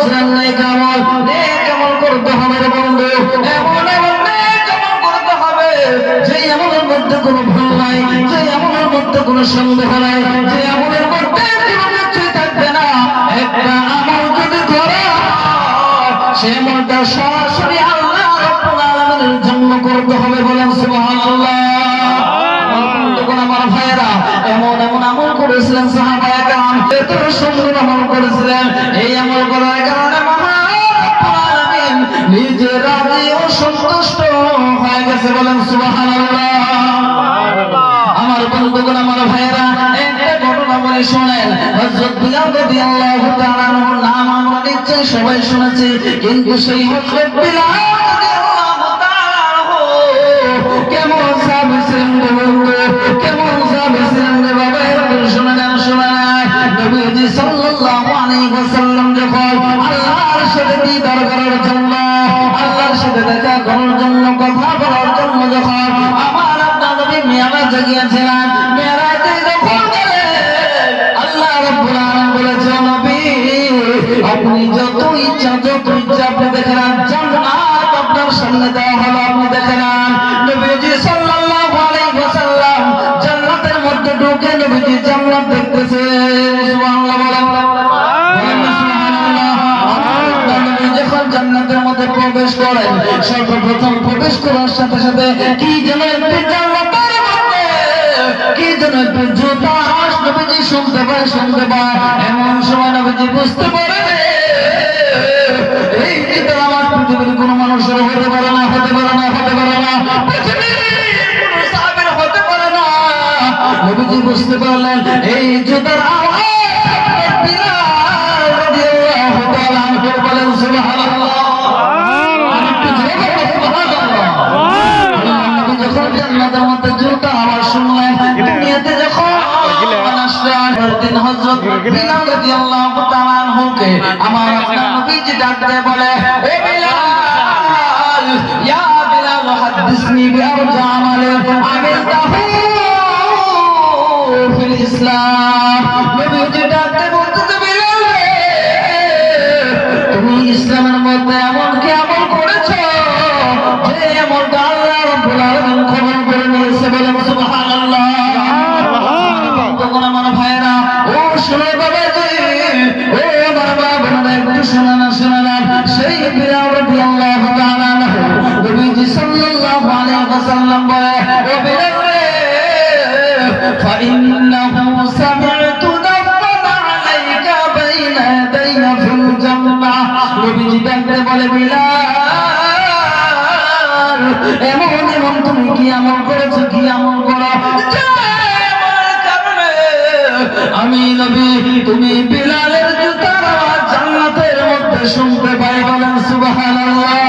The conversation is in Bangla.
করেছিলেন নেক আমল করতে হবে রে বন্ধু, এমন এমন নেক আমল করতে হবে যে আমলের মধ্যে কোনো ভুল নাই, যে আমলের মধ্যে কোনো সন্দেহ নাই, যে আমলের মধ্যে কোনো কিছুই থাকবে না। একটা আমল যদি করে সে আমলটা সরাসরি আল্লাহ রাব্বুল আলামিনের জন্য করতে হবে, বলেন সুবহানাল্লাহ। আমার ভাইয়েরা এমন এমন আমল করেছিলেন সাহাবায়ে কেরাম, এত সুন্দর আমল করেছিলেন, এই আমল করার কারণে মহান রব্বুল আলামিন নিজে রাজি ও সন্তুষ্ট হয়ে গেছে, বলেন সুবহানাল্লাহ। আমার বন্ধুগণ, আমার ভাইয়েরা একটা ঘটনা বলে শোনেন। হযরত বিলাল রাদিয়াল্লাহু তাআলা আনহুর নাম আমরা নিশ্চয়ই সবাই শুনেছি, কিন্তু সেই হযরত বিলাল রাদিয়াল্লাহু তাআলা আনহু কেমন সাহাবী ছিলেন বন্ধু, কেমন সাহাবী ছিলেন রে বাবা, এরকম শুনে নেন, শুনে নেন। নবীজি সাল্লাল্লাহু আলাইহি ওয়াসাল্লাম যখন আল্লাহর সাথে দিদার করার জন্য, আল্লাহর সাথে দেখা করার জন্য, কথা বলার জন্য যখন আমার আপনার নবী মিরাজে গিয়েছিলেন, মিরাজে যখন গেলেন আল্লাহ রাব্বুল আলামিন বলেছেন, নবী আপনি যত ইচ্ছা আপনি দেখে নেন, জান্নাত আপনার সামনে দেওয়া হলো, আপনি দেখে নেন। নবীজি সাল্লাল্লাহু আলাইহি ওয়াসাল্লাম জান্নাতের মধ্যে ঢুকে নবীজি জান্নাত দেখতেছে, সুবহানাল্লাহ বলেন, সুবহানাল্লাহ। নবী যখন জান্নাতের মধ্যে প্রবেশ করেন, সর্বপ্রথম প্রবেশ করার সাথে সাথে কি যেন একটি জান্নাতের মধ্যে কি যেন একটি জুতার আওয়াজ নবীজি শুনতে পায়। এমন সময় নবীজি বুঝতে পারে এই জুতার আওয়াজ পৃথিবীর কোনো মানুষের হতে পারে না, হতে পারে না, হতে পারে না, পৃথিবীর কোনো সাহাবীর হতে পারে না। নবীজি বুঝতে পারলেন এই জুতার আওয়াজ বিলাল রাদিয়াল্লাহু তাআলা আনহু, বলেন সুবহানাল্লাহ। যখন জান্নাতের মধ্যে জুতার আওয়াজ শুনলেন, দুনিয়াতে যখন আসলেন হযরত বিলাল রাদিয়াল্লাহু তাআলা আনহুকে আমার আপনার নবীজি ডাক দিয়ে বলে, ও বিলাল, ইয়া বিলাল হাদিসনি বিআরজা আমালিন আমিলতাহু ফিল ইসলাম। নবীজি ডাক দিয়ে বলতে, বিলাল তুমি ইসলামের মধ্যে এমন কি আমল করেছো যে আমলটা আল্লাহ রাব্বুল আলামিন কবুল করে নিয়েছে, বলেন সুবহানাল্লাহ। আমার ভাইয়েরা ও শুনে বাবাজি, ও আমার বাবা, একটু শোনা না, শোনা না। সেই বিলাল রাদিয়াল্লাহু তাআলা আনহু নবীজি সাল্লাল্লাহু আলাইহি ওয়াসাল্লাম বলে, ও বিলাল রে ফাইন্নাহু সামি'তু দাফান আলাইকা বাইনা ইয়াদাইনা ফিল জান্নাহ। নবীজি ডাকতে বলে, বিলাল এমন এমন তুমি কি আমল করেছো, কি আমল করো আমি নবী তুমি বিলালের জুতার আওয়াজ জান্নাতের মধ্যে শুনতে পাই, বলেন সুবহানাল্লাহ।